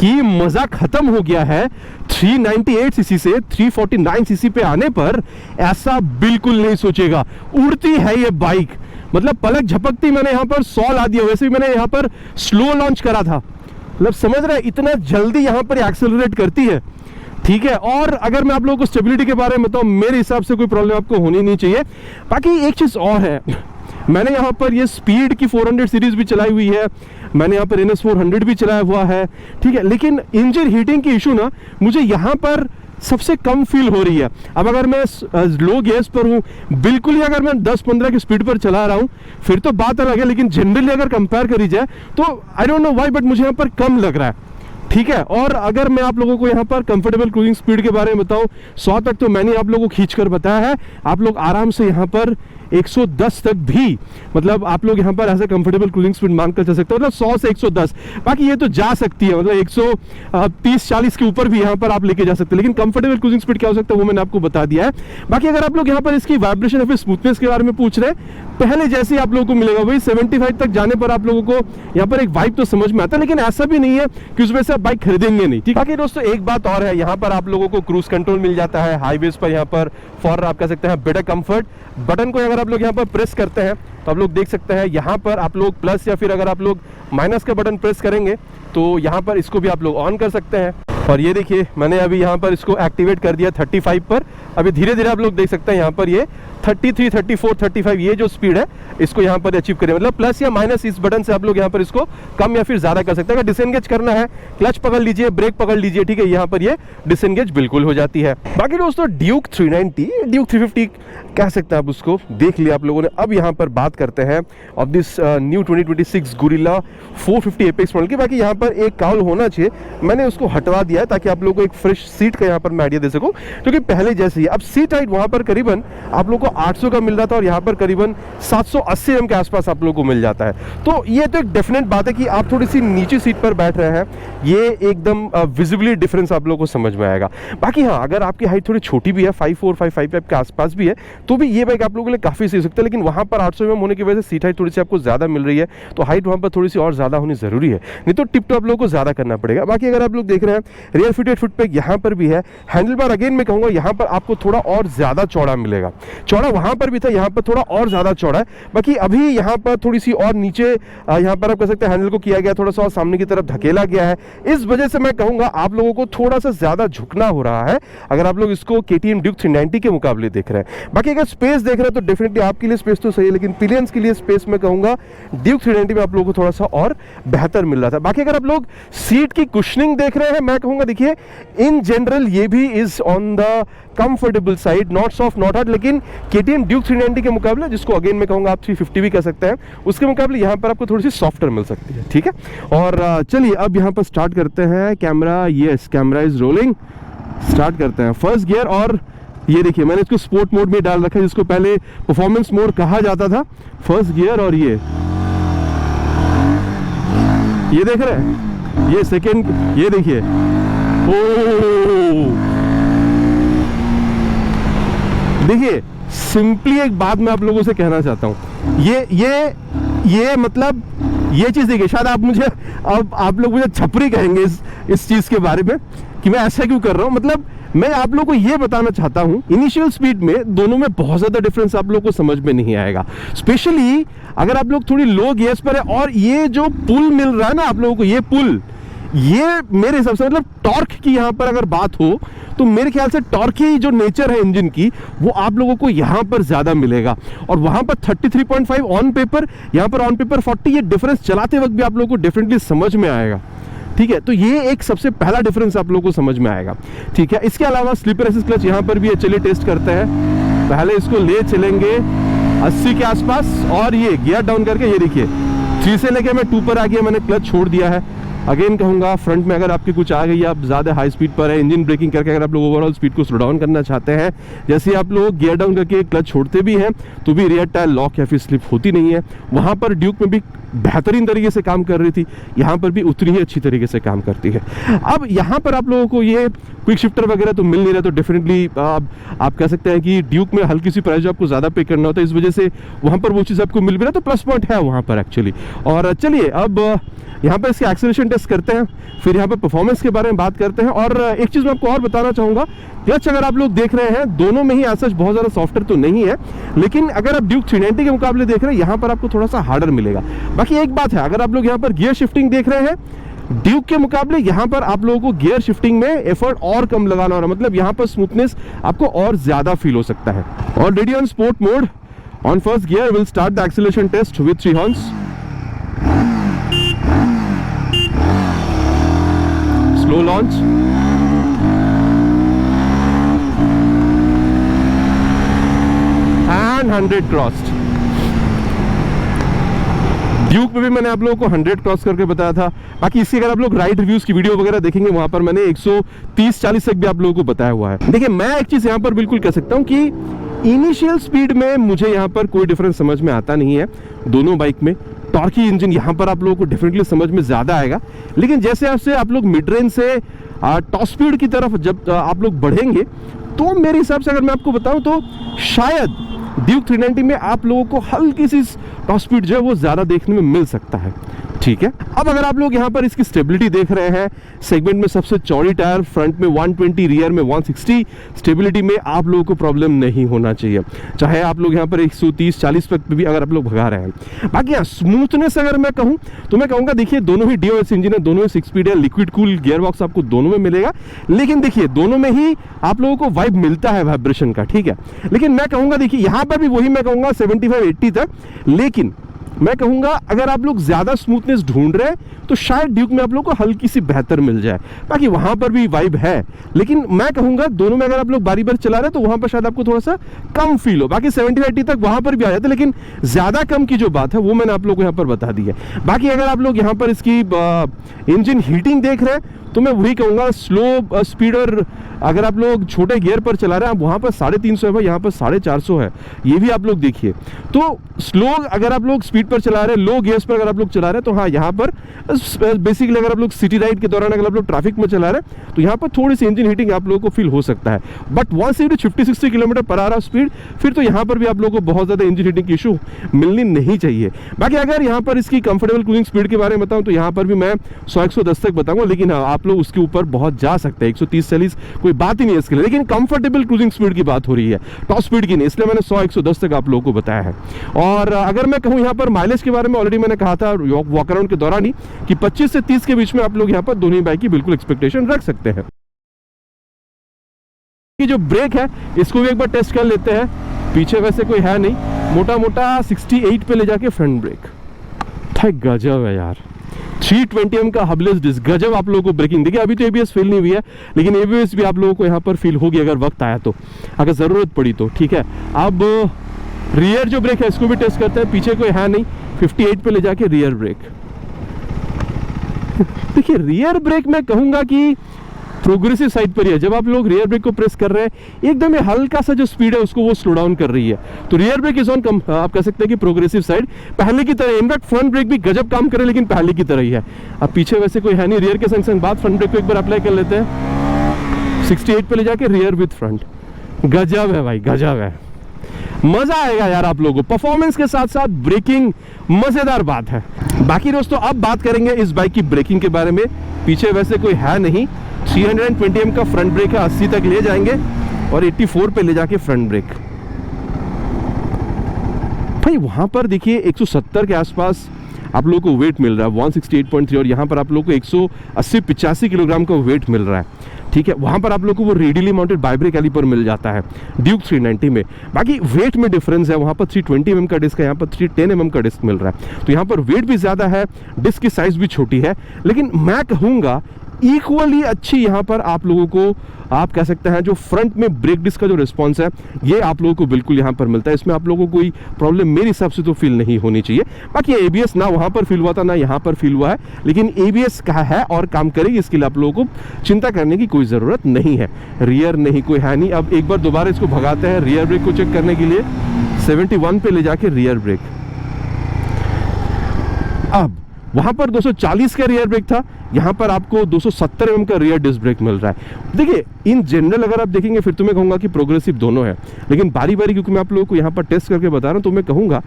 कि मजा खत्म हो गया है 398 सीसी से 349 सीसी पे आने पर, ऐसा बिल्कुल नहीं सोचेगा। उड़ती है ये बाइक, मतलब पलक झपकती मैंने यहाँ पर 100 ला दिया। वैसे भी मैंने यहाँ पर स्लो लॉन्च करा था, मतलब समझ रहे हैं इतना जल्दी यहाँ पर एक्सेलरेट करती है, ठीक है। और अगर मैं आप लोगों को स्टेबिलिटी के बारे में बताऊं, मेरे हिसाब से कोई प्रॉब्लम आपको होनी नहीं चाहिए। बाकी एक चीज और है, मैंने यहाँ पर ये स्पीड की 400 सीरीज भी चलाई हुई है, मैंने यहाँ पर NS 400 भी चलाया हुआ है, ठीक है। लेकिन इंजन हीटिंग की इशू ना मुझे यहाँ पर सबसे कम फील हो रही है। अब अगर मैं लो गैस पर हूँ, बिल्कुल ही अगर मैं 10-15 की स्पीड पर चला रहा हूँ फिर तो बात अलग है, लेकिन जनरली अगर कंपेयर करी जाए तो I don't know why but मुझे यहाँ पर कम लग रहा है, ठीक है। और अगर मैं आप लोगों को यहाँ पर कंफर्टेबल क्रूजिंग स्पीड के बारे में बताऊँ, 100 तक तो मैंने आप लोगों को खींच कर बताया है, आप लोग आराम से यहाँ पर 110 तक भी, मतलब आप लोग यहाँ पर ऐसे कंफर्टेबल क्रूजिंग स्पीड मान कर चल सकते हो, मतलब 100 से 110। बाकी ये तो जा सकती है, मतलब 130-40 के ऊपर भी यहाँ पर आप लेके जा सकते हैं, लेकिन कंफर्टेबल क्रूजिंग स्पीड क्या हो सकता है वो मैंने आपको बता दिया है। बाकी अगर आप लोग यहाँ पर इसकी वाइब्रेशन या फिर स्मूथनेस के बारे में पूछ रहे हैं, पहले जैसे ही आप लोगों को मिलेगा वही 75 तक जाने पर आप लोगों को यहाँ पर एक वाइब तो समझ में आता है, लेकिन ऐसा भी नहीं है कि उस वजह से आप बाइक खरीदेंगे नहीं, ठीक। बाकी दोस्तों एक बात और है, यहाँ पर आप लोगों को क्रूज कंट्रोल मिल जाता है हाईवेज पर, यहाँ पर फॉर आप कह सकते हैं बेटर कंफर्ट। बटन को अगर आप लोग यहाँ पर प्रेस करते हैं तो आप लोग देख सकते हैं यहाँ पर आप लोग प्लस या फिर अगर आप लोग माइनस का बटन प्रेस करेंगे तो यहाँ पर इसको भी आप लोग ऑन कर सकते हैं। और ये देखिए मैंने अभी यहाँ पर इसको एक्टिवेट कर दिया 35 पर। अभी धीरे धीरे आप लोग देख सकते हैं यहाँ पर ये 33, 34, 35 ये जो स्पीड है इसको यहाँ पर अचीव करें, मतलब प्लस या माइनस इस बटन से आप लोग यहाँ पर इसको कम या फिर ज्यादा कर सकते हैं। अगर डिसएंगेज करना है क्लच पकड़ लीजिए, ब्रेक पकड़ लीजिए, ठीक है, यहाँ पर ये डिसएंगेज बिल्कुल हो जाती है। बाकी दोस्तों ड्यूक 390, ड्यूक 350 कह सकते हैं आप उसको, देख लिया आप लोगों ने। अब यहाँ पर बात करते हैं of this new 2026 guerrilla 450 apex model की। बाकी यहाँ पर एक काउल होना चाहिए, मैंने उसको हटवा दिया है ताकि आप लोगों को एक फ्रेश सीट का यहाँ पर मैं आइडिया दे सकूं, क्योंकि पहले जैसे ही अब सीट हाइट वहाँ पर करीबन आप लोगों को 800 का मिल रहा था और यहाँ पर करीबन 780 mm के आसपास आप लोगों को मिल जाता है। तो ये तो एक डेफिनेट बात है कि आप थोड़ी सी नीचे सीट पर बैठ रहे हैं, ये एकदम विजिबली डिफरेंस आप लोगों को समझ में आएगा। बाकी हाँ, अगर आपकी हाइट थोड़ी छोटी भी है, 5'4", 5'5" के आसपास भी है, तो भी ये बाइक आप लोगों के लिए काफ़ी सही हो सकता है। लेकिन वहाँ पर 800 mm होने की वजह से सीट हाइट थोड़ी सी आपको ज़्यादा मिल रही है, तो हाइट वहाँ पर थोड़ी सी और ज़्यादा होनी ज़रूरी है, नहीं तो टिप तो आप लोगों को ज़्यादा करना पड़ेगा। बाकी अगर आप लोग देख रहे हैं, रियर फिटेड फुट पे यहाँ पर भी है। हैंडल बार अगेन मैं कहूँगा यहाँ पर आपको थोड़ा और ज़्यादा चौड़ा मिलेगा। चौड़ा वहाँ पर भी था, यहाँ पर थोड़ा और ज़्यादा चौड़ा है। बाकी अभी यहाँ पर थोड़ी सी और नीचे यहाँ पर आप कह सकते हैं हैंडल को किया गया, थोड़ा सा और सामने की तरफ धकेला गया है। इस वजह से मैं कहूँगा आप लोगों को थोड़ा सा ज़्यादा झुकना हो रहा है अगर आप लोग इसको KTM ड्यूक 390 के मुकाबले देख रहे हैं। बाकी अगर स्पेस देख रहे हैं तो डेफिनेटली आपके लिए स्पेस तो सही है, लेकिन पिलियंस के लिए स्पेस मैं कहूँगा ड्यूक 390 में आप लोगों को थोड़ा सा और बेहतर मिल रहा था। बाकी अगर आप लोग सीट की कुशनिंग देख रहे हैं, मैं कहूँगा देखिए इन जनरल ये भी is on the comfortable side, not soft not hard, लेकिन KTM ड्यूक 390 के मुकाबले, जिसको अगेन मैं कहूँगा आप 350 भी कह सकते हैं, उसके मुकाबले यहाँ पर आपको थोड़ी सी सॉफ्टर मिल सकती है। ठीक है, और चलिए अब यहाँ पर स्टार्ट करते हैं। Camera, yes camera is rolling. Start करते हैं फर्स्ट गियर, और ये देखिए मैंने इसको स्पोर्ट मोड में डाल रखा है, जिसको पहले परफॉर्मेंस मोड कहा जाता था। फर्स्ट गियर, और ये देख रहे हैं, ये सेकेंड, ये देखिए, ओ देखिए सिंपली एक बात मैं आप लोगों से कहना चाहता हूं, ये मतलब ये चीज देखिए, शायद आप मुझे अब आप लोग मुझे छपरी कहेंगे इस चीज के बारे में कि मैं ऐसा क्यों कर रहा हूं। मतलब मैं आप लोगों को ये बताना चाहता हूं, इनिशियल स्पीड में दोनों में बहुत ज्यादा डिफरेंस आप लोगों को समझ में नहीं आएगा, स्पेशली अगर आप लोग थोड़ी लो गियर्स पर है। और ये जो पुल मिल रहा है ना आप लोगों को, ये पुल, ये मेरे हिसाब से मतलब टॉर्क की यहाँ पर अगर बात हो तो मेरे ख्याल से टॉर्क की जो नेचर है इंजन की, वो आप लोगों को यहाँ पर ज्यादा मिलेगा। और वहां पर 33.5 ऑन पेपर, यहाँ पर ऑन पेपर 40, ये डिफरेंस चलाते वक्त भी आप लोगों को डेफिनेटली समझ में आएगा। ठीक है, तो ये एक सबसे पहला डिफरेंस आप लोगों को समझ में आएगा। ठीक है, इसके अलावा स्लीपर असिस्ट क्लच यहाँ पर भी है, चलिए टेस्ट करते हैं। पहले इसको ले चलेंगे 80 के आसपास, और ये गियर डाउन करके, ये देखिए 3 से लेके मैं 2 पर आ गया, मैंने क्लच छोड़ दिया है। अगेन कहूँगा फ्रंट में अगर आपकी कुछ आ गई, आप ज़्यादा हाई स्पीड पर है, इंजन ब्रेकिंग करके अगर आप लोग ओवरऑल स्पीड को स्लो डाउन करना चाहते हैं, जैसे आप लोग गियर डाउन करके क्लच छोड़ते भी हैं तो भी रियर टायर लॉक या फिर स्लिप होती नहीं है। वहाँ पर ड्यूक में भी बेहतरीन तरीके से काम कर रही थी, यहाँ पर भी उतनी ही अच्छी तरीके से काम करती है। अब यहाँ पर आप लोगों को ये क्विक शिफ्टर वगैरह तो मिल नहीं रहा, तो डेफिनेटली आप कह सकते हैं कि ड्यूक में हल्की सी प्राइस जो आपको ज़्यादा पे करना होता है, इस वजह से वहाँ पर वो चीज़ आपको मिल भी रहा, तो प्लस पॉइंट है वहाँ पर एक्चुअली। और चलिए अब यहाँ पर इसके एक्सेलरेशन टेस्ट करते हैं, फिर यहाँ पर परफॉर्मेंस के बारे में बात करते हैं। और एक चीज़ मैं आपको और बताना चाहूँगा, क्लच अगर आप लोग देख रहे हैं, दोनों में ही आज बहुत ज़्यादा सॉफ्टवेयर तो नहीं है, लेकिन अगर आप ड्यूक 390 के मुकाबले देख रहे हैं, यहाँ पर आपको थोड़ा सा हार्डर मिलेगा। बाकी एक बात है, अगर आप लोग यहाँ पर गियर शिफ्टिंग देख रहे हैं, ड्यूक के मुकाबले यहाँ पर आप लोगों को गियर शिफ्टिंग में एफर्ट और कम लगाना होगा, मतलब यहाँ पर स्मूथनेस आपको और ज़्यादा फील हो सकता है। Already on sport mode, on first gear will start the acceleration test with 3 horns. Slow launch, and 100 crossed. Duke में भी मैंने आप लोगों को 100 क्रॉस करके बताया था। बाकी इसकी अगर आप लोग राइड रिव्यूज की वीडियो वगैरह देखेंगे, वहां पर मैंने 130-40 तक भी आप लोगों को बताया हुआ है। देखिए मैं एक चीज यहां पर बिल्कुल कह सकता हूं कि इनिशियल स्पीड में मुझे यहां पर कोई डिफरेंस समझ में आता नहीं है दोनों बाइक में। टॉर्की इंजन यहां पर आप लोगों को डेफिनेटली समझ में ज्यादा आएगा, लेकिन जैसे आपसे आप लोग मिड रेंज से टॉप स्पीड की तरफ जब आप लोग बढ़ेंगे, तो मेरे हिसाब से अगर मैं आपको बताऊं तो शायद ड्यूक 390 में आप लोगों को हल्की सी टॉप स्पीड जो है वो ज़्यादा देखने में मिल सकता है। ठीक है, अब अगर आप लोग यहाँ पर इसकी स्टेबिलिटी देख रहे हैं, सेगमेंट में सबसे चौड़ी टायर, फ्रंट में 120, रियर में 160, स्टेबिलिटी में आप लोगों को प्रॉब्लम नहीं होना चाहिए, चाहे आप लोग यहाँ पर 130-40 तक भी अगर आप लोग भगा रहे हैं। बाकी यहाँ स्मूथनेस अगर मैं कहूँ तो मैं कहूँगा देखिए दोनों ही DOS इंजन है, दोनों ही 6 स्पीड है, लिक्विड कूल गियर बॉक्स आपको दोनों में मिलेगा, लेकिन देखिए दोनों में ही आप लोगों को वाइब मिलता है वाइब्रेशन का। ठीक है, लेकिन मैं कहूँगा देखिए यहाँ पर भी वही मैं कहूँगा 75-80 तक, लेकिन मैं कहूंगा अगर आप लोग ज्यादा स्मूथनेस ढूंढ रहे हैं तो शायद ड्यूक में आप लोग को हल्की सी बेहतर मिल जाए। बाकी वहां पर भी वाइब है, लेकिन मैं कहूंगा दोनों में अगर आप लोग बारी बार चला रहे हैं तो वहां पर शायद आपको थोड़ा सा कम फील हो। बाकी 70-80 तक वहां पर भी आ जाते, लेकिन ज्यादा कम की जो बात है वो मैंने आप लोग को यहाँ पर बता दी है। बाकी अगर आप लोग यहाँ पर इसकी इंजन हीटिंग देख रहे हैं तो मैं वही कहूँगा स्लो स्पीड, और अगर आप लोग छोटे गियर पर चला रहे हैं, आप वहाँ पर 350 है भाई, यहाँ पर 450 है, ये भी आप लोग देखिए। तो स्लो अगर आप लोग स्पीड पर चला रहे हैं, लो गियर्स पर अगर आप लोग चला रहे हैं, तो हाँ यहाँ पर बेसिकली अगर आप लोग सिटी राइड के दौरान अगर आप लोग ट्रैफिक में चला रहे हैं, तो यहाँ पर थोड़ी सी इंजन हीटिंग आप लोगों को फील हो सकता है। बट वंस यू 50-60 किलोमीटर पर आ रहा स्पीड, फिर तो यहाँ पर भी आप लोगों को बहुत ज़्यादा इंजन हीटिंग की इशू मिलनी नहीं चाहिए। बाकी अगर यहाँ पर इसकी कंफर्टेबल क्रूजिंग स्पीड के बारे में बताऊँ, तो यहाँ पर भी मैं 100-110 तक बताऊंगा, लेकिन हाँ आप लोग उसके ऊपर बहुत जा सकते हैं। 130-40 कोई बात ही नहीं है इसके लिए, लेकिन कंफर्टेबल क्रूजिंग स्पीड की बात हो रही है, टॉप स्पीड की नहीं, इसलिए मैंने 100-110 तक आप लोगों को बताया है। और अगर मैं कहूँ यहाँ पर माइलेज के बारे में, ऑलरेडी मैंने कहा था वॉक अराउंड के दौरान ही कि 25 से 30 के बीच में आप लोग यहाँ पर दोनों ही बाइक की बिल्कुल एक्सपेक्टेशन रख सकते हैं। कि जो ब्रेक है इसको भी एक बार टेस्ट कर लेते हैं। पीछे वैसे कोई है नहीं, मोटा मोटा 68 पे ले जाके फ्रंट ब्रेक, गजब है यार। 320 mm का हबलेस डिस्क, गजब आप लोगों को ब्रेकिंग। देखिए अभी तो एबीएस फील नहीं हुई है, लेकिन एबीएस भी आप लोगों को यहाँ पर फील होगी अगर वक्त आया तो, अगर ज़रूरत पड़ी तो, ठीक है। अब रियर जो ब्रेक है इसको भी टेस्ट करते हैं। पीछे कोई है नहीं, 58 पे ले जाके रियर ब्रेक। देखिए रियर ब्रेक मैं कहूँगा कि प्रोग्रेसिव साइड पर ही है। जब आप लोग रियर ब्रेक को प्रेस कर रहे हैं, एकदम हल्का सा जो स्पीड है उसको वो स्लो डाउन कर रही है। तो रियर ब्रेक इज ऑन आप कह सकते हैं कि प्रोग्रेसिव साइड, पहले की तरह। इनफैक्ट फ्रंट ब्रेक भी गजब काम करे, लेकिन पहले की तरह ही है। अब पीछे वैसे कोई है नहीं, रियर के संग संग बाद फ्रंट ब्रेक को एक बार अप्लाई कर लेते हैं। 68 पे ले जाके रियर विद फ्रंट, गजब है भाई, गजब है। मजा आएगा यार आप लोगों को, परफॉर्मेंस के साथ साथ ब्रेकिंग मजेदार बात है। बाकी दोस्तों अब बात करेंगे इस बाइक की ब्रेकिंग के बारे में। पीछे वैसे कोई है नहीं, 320 mm का फ्रंट ब्रेक है, 80 तक ले जाएंगे, और 84 पे ले जाके फ्रंट ब्रेक। भाई वहां पर देखिए 170 के आसपास आप लोगों को वेट मिल रहा है, 168.3, और यहाँ पर आप लोगों को 180-85 किलोग्राम का वेट मिल रहा है, ठीक है। वहाँ पर आप लोगों को वो रेडियली माउंटेड बाइब्रेक कैलिपर मिल जाता है ड्यूक 390 में। बाकी वेट में डिफरेंस है, वहाँ पर 320 mm का डिस्क है, यहाँ पर 310 mm का डिस्क मिल रहा है। तो यहाँ पर वेट भी ज़्यादा है, डिस्क की साइज़ भी छोटी है, लेकिन मैं कहूँगा इक्वली अच्छी यहाँ पर आप लोगों को, आप कह सकते हैं जो फ्रंट में ब्रेक डिस्क का जो रिस्पॉन्स है, ये आप लोगों को बिल्कुल यहाँ पर मिलता है। इसमें आप लोगों को कोई प्रॉब्लम मेरे हिसाब से तो फील नहीं होनी चाहिए। बाकी एबीएस ना वहाँ पर फील हुआ था ना यहाँ पर फील हुआ है, लेकिन एबीएस का है और काम करेगी, इसके लिए आप लोगों को चिंता करने की कोई ज़रूरत नहीं है। रियर नहीं, कोई है नहीं। अब एक बार दोबारा इसको भगाते हैं रियर ब्रेक को चेक करने के लिए। 71 पे ले जाके रियर ब्रेक। अब वहां पर 240 का रियर ब्रेक था, यहाँ पर आपको 270 mm का रियर डिस्क ब्रेक मिल रहा है। देखिए इन जनरल अगर आप देखेंगे फिर तो मैं कहूँगा कि प्रोग्रेसिव दोनों है, लेकिन बारी बारी क्योंकि मैं आप लोगों को यहाँ पर टेस्ट करके बता रहा हूँ, तो मैं कहूँगा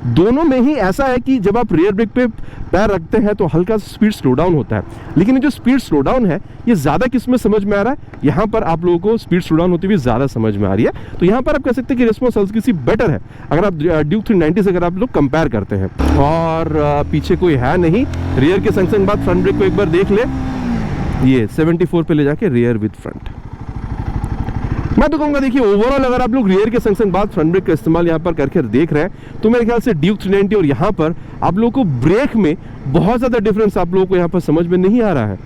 दोनों में ही ऐसा है कि जब आप रियर ब्रेक पे पैर रखते हैं तो हल्का स्पीड स्लो डाउन होता है। लेकिन ये जो स्पीड स्लो डाउन है ये ज़्यादा किस में समझ में आ रहा है, यहाँ पर आप लोगों को स्पीड स्लो डाउन होती हुई ज़्यादा समझ में आ रही है। तो यहाँ पर आप कह सकते हैं कि रिस्पॉन्स हल्की सी बेटर है अगर आप ड्यूक 390 से अगर आप लोग कंपेयर करते हैं। और पीछे कोई है नहीं, रियर के संग संग बाद फ्रंट ब्रेक को एक बार देख ले, ये 74 पे ले जाके रियर विद फ्रंट। मैं तो कहूँगा देखिए ओवरऑल अगर आप लोग रियर के संग संग बाद फ्रंट ब्रेक का इस्तेमाल यहाँ पर करके देख रहे हैं, तो मेरे ख्याल से ड्यूक 390 और यहाँ पर आप लोगों को ब्रेक में बहुत ज़्यादा डिफरेंस आप लोगों को यहाँ पर समझ में नहीं आ रहा है।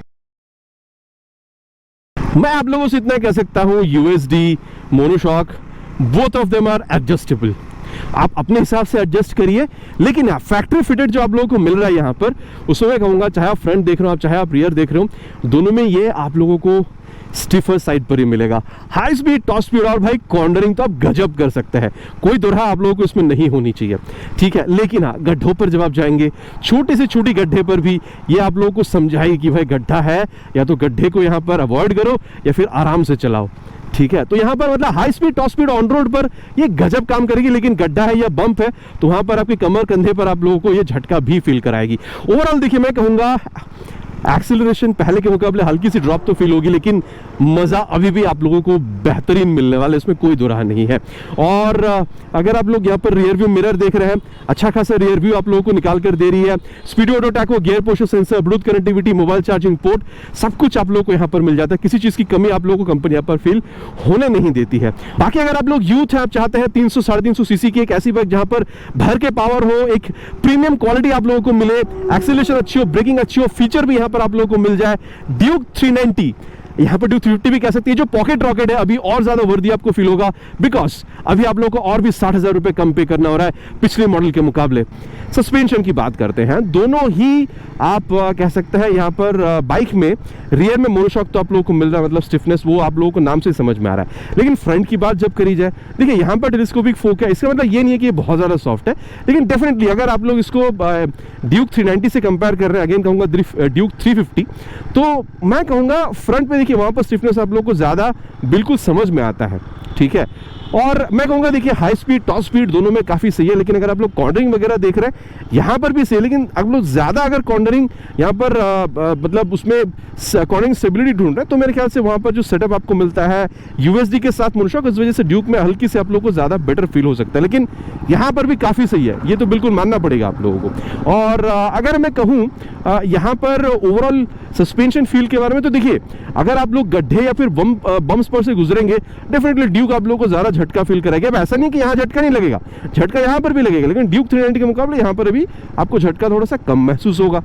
मैं आप लोगों से इतना कह सकता हूँ, USD, monoshock, both of them are adjustable. आप अपने हिसाब से एडजस्ट करिए, लेकिन फैक्ट्री फिटेड जो आप लोगों को मिल रहा है यहाँ पर, उसमें मैं कहूँगा चाहे आप फ्रंट देख रहे हो आप चाहे आप रियर देख रहे हो, दोनों में ये आप लोगों को स्टिफर साइड पर ही मिलेगा। हाई स्पीड, टॉप स्पीड और भाई कॉर्नरिंग तो आप गजब कर सकते हैं, कोई दोहरा आप लोगों को इसमें नहीं होनी चाहिए, ठीक है। लेकिन हाँ गड्ढों पर जब आप जाएंगे, छोटे से छोटी गड्ढे पर भी ये आप लोगों को समझाएगी कि भाई गड्ढा है, या तो गड्ढे को यहाँ पर अवॉइड करो या फिर आराम से चलाओ, ठीक है। तो यहाँ पर मतलब high speed, top speed on road पर ये गजब काम करेगी, लेकिन गड्ढा है या बम्प है तो वहाँ पर आपके कमर कंधे पर आप लोगों को ये झटका भी फील कराएगी। ओवरऑल देखिए मैं कहूँगा एक्सीलरेशन पहले के मुकाबले हल्की सी ड्रॉप तो फील होगी, लेकिन मज़ा अभी भी आप लोगों को बेहतरीन मिलने वाला है, इसमें कोई दो राह नहीं है। और अगर आप लोग यहाँ पर रियर व्यू मिरर देख रहे हैं, अच्छा खासा रियर व्यू आप लोगों को निकाल कर दे रही है। Speedo auto tacho, gear poster sensor, Bluetooth connectivity, mobile charging port, सब कुछ आप लोगों को यहाँ पर मिल जाता है। किसी चीज़ की कमी आप लोगों को कंपनी यहाँ पर फील होने नहीं देती है। बाकी अगर आप लोग यूथ है, आप चाहते हैं 300-350 सीसी की एक ऐसी बाइक जहाँ पर भर के पावर हो, एक प्रीमियम क्वालिटी आप लोगों को मिले, एक्सीलरेशन अच्छी हो, ब्रेकिंग अच्छी हो, फीचर भी यहाँ पर आप लोगों को मिल जाए, ड्यूक 390 यहाँ पर ड्यूक 350 भी कह सकती है। जो पॉकेट रॉकेट है अभी और ज्यादा वर्दी आपको फील होगा, बिकॉज अभी आप लोगों को और भी 60,000 रुपए कम पे करना हो रहा है पिछले मॉडल के मुकाबले। सस्पेंशन की बात करते हैं, दोनों ही आप कह सकते हैं यहाँ पर बाइक में रियर में मोनोशॉक तो आप लोगों को मिल रहा है, मतलब स्टिफनेस वो आप लोगों को नाम से समझ में आ रहा है। लेकिन फ्रंट की बात जब करी जाए, देखिए यहाँ पर टेलीस्कोपिक फोक है, इसका मतलब ये नहीं है कि ये बहुत ज्यादा सॉफ्ट है, लेकिन डेफिनेटली अगर आप लोग इसको ड्यूक 390 से कंपेयर कर रहे हैं, अगेन कहूंगा ड्यूक 350, तो मैं कहूंगा फ्रंट पे देखिए वहां पर स्टिफनेस आप लोग को ज्यादा बिल्कुल समझ में आता है, ठीक है। और मैं कहूंगा देखिए हाई स्पीड टॉप स्पीड दोनों में काफी सही है, लेकिन अगर आप लोग कॉर्नरिंग वगैरह देख रहे हैं यहाँ पर भी सही है, लेकिन आप लोग ज्यादा अगर कॉर्नरिंग यहाँ पर मतलब उसमें कॉर्नरिंग स्टेबिलिटी ढूंढ रहे हैं, तो मेरे ख्याल से वहां पर जो सेटअप आपको मिलता है यूएसडी के साथ मोनोशॉक, इस वजह से ड्यूक में हल्की से आप लोग को ज्यादा बेटर फील हो सकता है, लेकिन यहाँ पर भी काफी सही है, ये तो बिल्कुल मानना पड़ेगा आप लोगों को। और अगर मैं कहूँ यहाँ पर ओवरऑल सस्पेंशन फील के बारे में, तो देखिए अगर आप लोग गड्ढे या फिर बम्स पर से गुजरेंगे, डेफिनेटली ड्यूक आप लोगों को ज्यादा झटका फील कराएगा। अब ऐसा नहीं कि यहाँ झटका नहीं लगेगा, झटका यहाँ पर भी लगेगा, लेकिन ड्यूक 390 के मुकाबले यहाँ पर अभी आपको झटका थोड़ा सा कम महसूस होगा,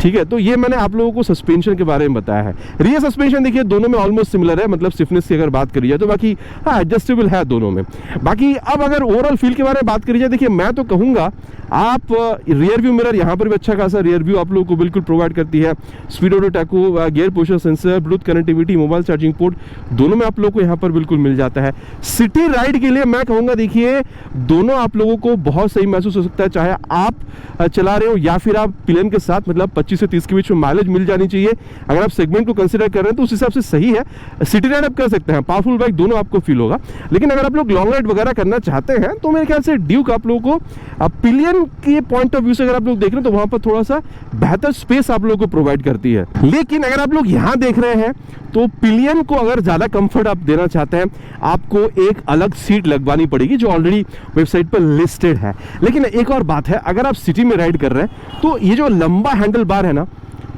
ठीक है। तो ये मैंने आप लोगों को सस्पेंशन के बारे में बताया है। रियर सस्पेंशन देखिए दोनों में ऑलमोस्ट सिमिलर है, मतलब स्टिफनेस की अगर बात करी जाए तो, बाकी हाँ एडजस्टेबल है दोनों में। बाकी अब अगर ओवरऑल फील के बारे में बात करी जाए, देखिए मैं तो कहूंगा आप रियर व्यू मिरर यहाँ पर भी अच्छा खासा रियर व्यू आप लोगों को बिल्कुल प्रोवाइड करती है। Speedometer, taco, gear posture sensor, Bluetooth connectivity, mobile charging port दोनों में आप लोगों को यहाँ पर बिल्कुल मिल जाता है। सिटी राइड के लिए मैं कहूँगा देखिए दोनों आप लोगों को बहुत सही महसूस हो सकता है, चाहे आप चला रहे हो या फिर आप पिलियन के साथ, मतलब 25 से 30 के बीच में माइलेज मिल जानी चाहिए। अगर आप सेगमेंट को कंसिडर कर रहे हैं तो उस हिसाब से सही है, सिटी राइड आप कर सकते हैं, पावरफुल बाइक दोनों आपको फील होगा। लेकिन अगर आप लोग लॉन्ग राइड वगैरह करना चाहते हैं तो मेरे ख्याल से ड्यूक आप लोगों को पिलियन के पॉइंट ऑफ व्यू से अगर आप लोग देख रहे हैं तो वहां पर थोड़ा सा बेहतर स्पेस आप लोगों को प्रोवाइड करती है। लेकिन अगर आप लोग यहां देख रहे हैं तो पिलियन को अगर ज्यादा कंफर्ट आप देना चाहते हैं, आपको एक अलग सीट लगवानी पड़ेगी जो ऑलरेडी वेबसाइट पर लिस्टेड है। लेकिन एक और बात है, अगर आप सिटी में राइड कर रहे हैं तो ये जो लंबा हैंडल बार है ना,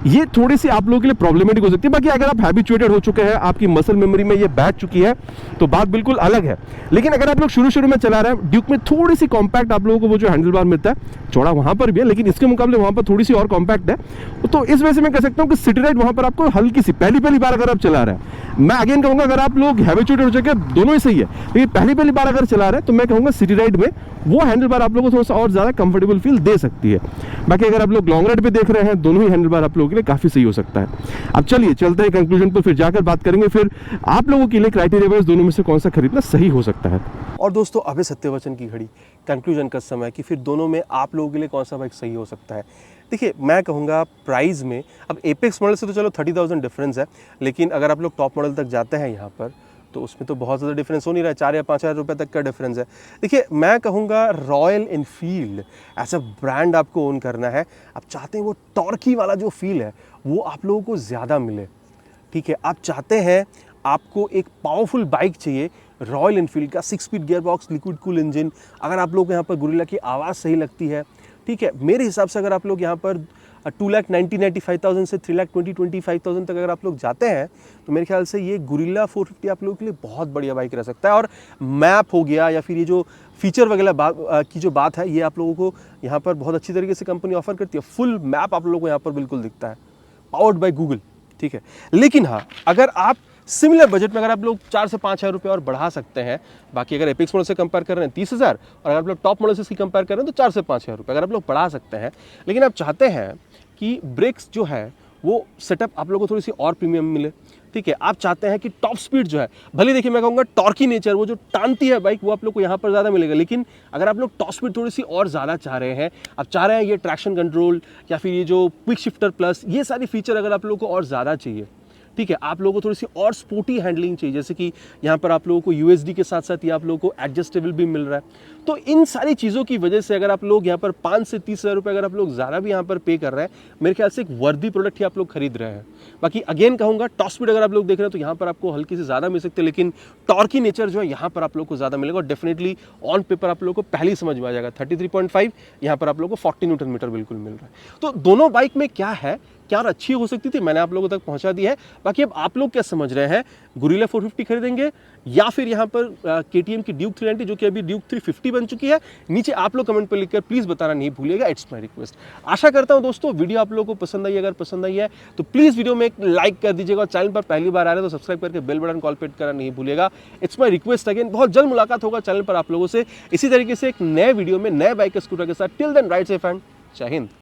ये थोड़ी सी आप लोगों के लिए प्रॉब्लमेटिक हो सकती है। बाकी अगर आप हैबिचुएटेड हो चुके हैं, आपकी मसल मेमोरी में ये बैठ चुकी है, तो बात बिल्कुल अलग है। लेकिन अगर आप लोग शुरू में चला रहे हैं, ड्यूक में थोड़ी सी कॉम्पैक्ट आप लोगों को वो जो हैंडल बार मिलता है, चौड़ा वहां पर भी है, लेकिन इसके मुकाबले वहां पर थोड़ी सी और कॉम्पैक्ट है। तो इस वजह से मैं कह सकता हूँ कि सिटी राइड वहां पर आपको हल्की सी पहली बार अगर आप चला रहे हैं, मैं अगेन कहूंगा अगर आप लोग हैबिचुएटेड हो चुके हैं दोनों ही सही है, लेकिन पहली बार अगर चला रहे हैं तो मैं कहूंगा सिटी राइड में वो हैंडल बार आप लोगों को थोड़ा सा और ज्यादा कंफर्टेबल फील दे सकती है। बाकी अगर आप लोग लॉन्ग राइड पे देख रहे हैं, दोनों ही हैंडल बार आप लोगों के लिए काफी सही हो सकता है। अब चलिए चलते हैं कंक्लूजन पर, फिर जाकर बात करेंगे फिर आप लोगों के लिए क्राइटेरिया वाइज दोनों में से कौन सा खरीदना सही हो सकता है। और दोस्तों अभय सत्यवचन की घड़ी, कंक्लूजन का समय कि फिर दोनों में आप लोगों के लिए कौन सा बाइक सही हो सकता है। देखिए मैं कहूँगा प्राइस में, अब एपेक्स मॉडल से तो चलो 30,000 डिफरेंस है, लेकिन अगर आप लोग टॉप मॉडल तक जाते हैं यहाँ पर तो उसमें तो बहुत ज़्यादा डिफरेंस हो नहीं रहा है, 4 या 5,000 रुपये तक का डिफरेंस है। देखिए मैं कहूँगा रॉयल एनफील्ड ऐसा ब्रांड आपको ओन करना है, आप चाहते हैं वो टॉर्की वाला जो फील है वो आप लोगों को ज़्यादा मिले, ठीक है। आप चाहते हैं आपको एक पावरफुल बाइक चाहिए, रॉयल एनफील्ड का 6 speed gear box, liquid cool engine. अगर आप लोग को यहाँ पर गुरिल्ला की आवाज़ सही लगती है, ठीक है, मेरे हिसाब से अगर आप लोग यहाँ पर 2,90,95,000 से 3,20,25,000 तक अगर आप लोग जाते हैं तो मेरे ख्याल से ये गुरिल्ला 450 आप लोगों के लिए बहुत बढ़िया बाइक रह सकता है। और मैप हो गया या फिर ये जो फीचर वगैरह की जो बात है, ये आप लोगों को यहाँ पर बहुत अच्छी तरीके से कंपनी ऑफर करती है। फुल मैप आप लोगों को यहाँ पर बिल्कुल दिखता है, पावर्ड बाय गूगल, ठीक है। लेकिन हाँ, अगर आप सिमिलर बजट में अगर आप लोग 4 से 5,000 रुपये और बढ़ा सकते हैं, बाकी अगर एपेक्स मॉडल से कंपेयर कर रहे हैं 30,000 और अगर आप लोग टॉप मॉडल से इसकी कंपेयर कर रहे हैं तो 4 से 5,000 रुपये अगर आप लोग बढ़ा सकते हैं, लेकिन आप चाहते हैं कि ब्रेक्स जो है वो सेटअप आप लोगों को थोड़ी सी और प्रीमियम मिले, ठीक है। आप चाहते हैं कि टॉप स्पीड जो है, भले देखिए मैं कहूँगा टॉर्की नेचर वो जो टानती है बाइक वो आप लोग को यहाँ पर ज़्यादा मिलेगा, लेकिन अगर आप लोग टॉप स्पीड थोड़ी सी और ज़्यादा चाह रहे हैं, आप चाह रहे हैं ये ट्रैक्शन कंट्रोल या फिर ये जो क्विक शिफ्टर प्लस, ये सारी फीचर अगर आप लोगों को और ज़्यादा चाहिए, ठीक है, आप लोगों को थोड़ी सी और स्पोर्टी हैंडलिंग चाहिए, जैसे कि यहाँ पर आप लोगों को यूएसडी के साथ साथ ये आप लोगों को एडजस्टेबल भी मिल रहा है। तो इन सारी चीज़ों की वजह से अगर आप लोग यहाँ पर 5 से 30,000 रुपये अगर आप लोग ज़्यादा भी यहाँ पर पे कर रहे हैं, मेरे ख्याल से एक वर्दी प्रोडक्ट ही आप लोग खरीद रहे हैं। बाकी अगेन कहूँगा टॉप स्पीड अगर आप लोग देख रहे हैं तो यहाँ पर आपको हल्की से ज़्यादा मिल सकते हैं, लेकिन टॉर्की नेचर जो है यहाँ पर आप लोग को ज़्यादा मिलेगा और डेफिनेटली ऑन पेपर आप लोग को पहले ही समझ में आ जाएगा। 33.5 यहाँ पर आप लोग को 40 न्यूटन मीटर बिल्कुल मिल रहा है। तो दोनों बाइक में क्या है, क्या और अच्छी हो सकती थी, मैंने आप लोगों तक पहुंचा दी है। बाकी अब आप लोग क्या समझ रहे हैं, गुरिल्ला 450 खरीदेंगे या फिर यहाँ पर KTM की ड्यूक 390 जो कि अभी ड्यूक 350 बन चुकी है? नीचे आप लोग कमेंट पर लिखकर प्लीज़ बताना नहीं भूलिएगा, इट्स माय रिक्वेस्ट। आशा करता हूँ दोस्तों वीडियो आप लोगों को पसंद आई। अगर पसंद आई है तो प्लीज़ वीडियो में एक लाइक कर दीजिएगा और चैनल पर पहली बार आ रहे हैं तो सब्सक्राइब करके बेल बटन कॉल पे करना नहीं भूलिएगा, इट्स माय रिक्वेस्ट अगेन। बहुत जल्द मुलाकात होगा चैनल पर आप लोगों से इसी तरीके से एक नए वीडियो में नए बाइक स्कूटर के साथ। Till then ride safe and Jai Hind.